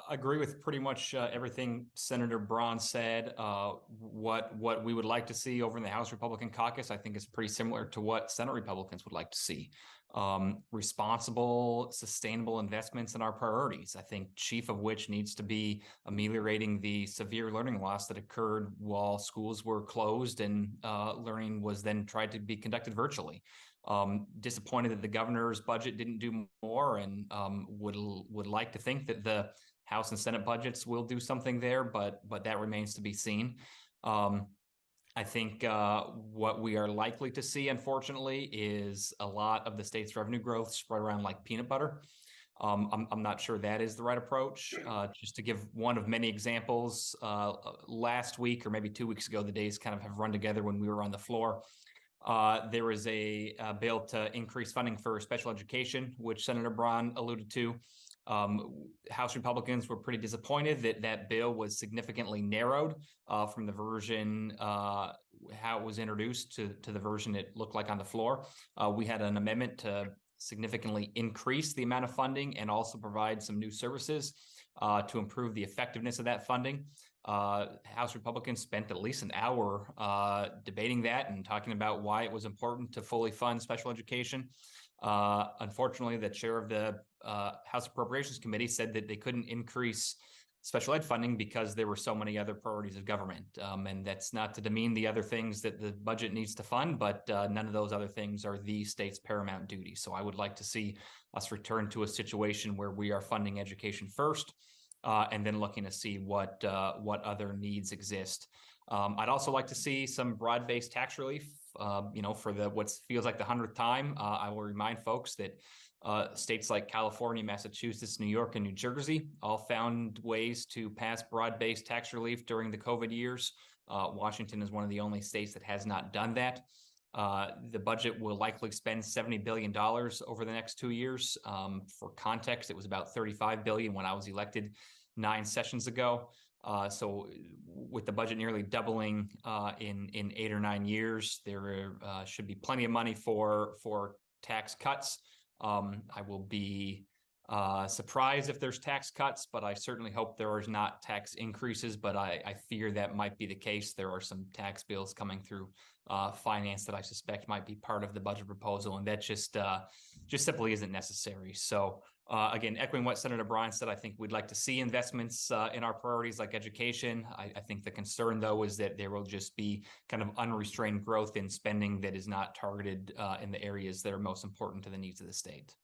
agree with pretty much everything Senator Braun said. What we would like to see over in the House Republican caucus, I think, is pretty similar to what Senate Republicans would like to see. Responsible, sustainable investments in our priorities. I think chief of which needs to be ameliorating the severe learning loss that occurred while schools were closed and learning was then tried to be conducted virtually. Disappointed that the governor's budget didn't do more, and would like to think that the House and Senate budgets will do something there, but that remains to be seen. I think what we are likely to see, unfortunately, is a lot of the state's revenue growth spread around like peanut butter. I'm not sure that is the right approach. Just to give one of many examples, last week or maybe 2 weeks ago, the days kind of have run together when we were on the floor. There was a bill to increase funding for special education, which Senator Braun alluded to. House Republicans were pretty disappointed that that bill was significantly narrowed from the version how it was introduced to the version it looked like on the floor. We had an amendment to significantly increase the amount of funding and also provide some new services to improve the effectiveness of that funding. House Republicans spent at least an hour debating that and talking about why it was important to fully fund special education. Unfortunately, the chair of the House Appropriations Committee said that they couldn't increase special ed funding because there were so many other priorities of government. And that's not to demean the other things that the budget needs to fund, but none of those other things are the state's paramount duty. So I would like to see us return to a situation where we are funding education first, and then looking to see what other needs exist. I'd also like to see some broad-based tax relief, for what feels like the 100th time. I will remind folks that states like California, Massachusetts, New York, and New Jersey all found ways to pass broad-based tax relief during the COVID years. Washington is one of the only states that has not done that. The budget will likely spend $70 billion over the next 2 years. For context, it was about $35 billion when I was elected 9 sessions ago. So with the budget nearly doubling in 8 or 9 years, there should be plenty of money for tax cuts. I will be surprised if there's tax cuts, but I certainly hope there are not tax increases, but I fear that might be the case. There are some tax bills coming through finance that I suspect might be part of the budget proposal, and that just simply isn't necessary. So again, echoing what Senator Braun said, I think we'd like to see investments in our priorities like education. I think the concern, though, is that there will just be kind of unrestrained growth in spending that is not targeted in the areas that are most important to the needs of the state.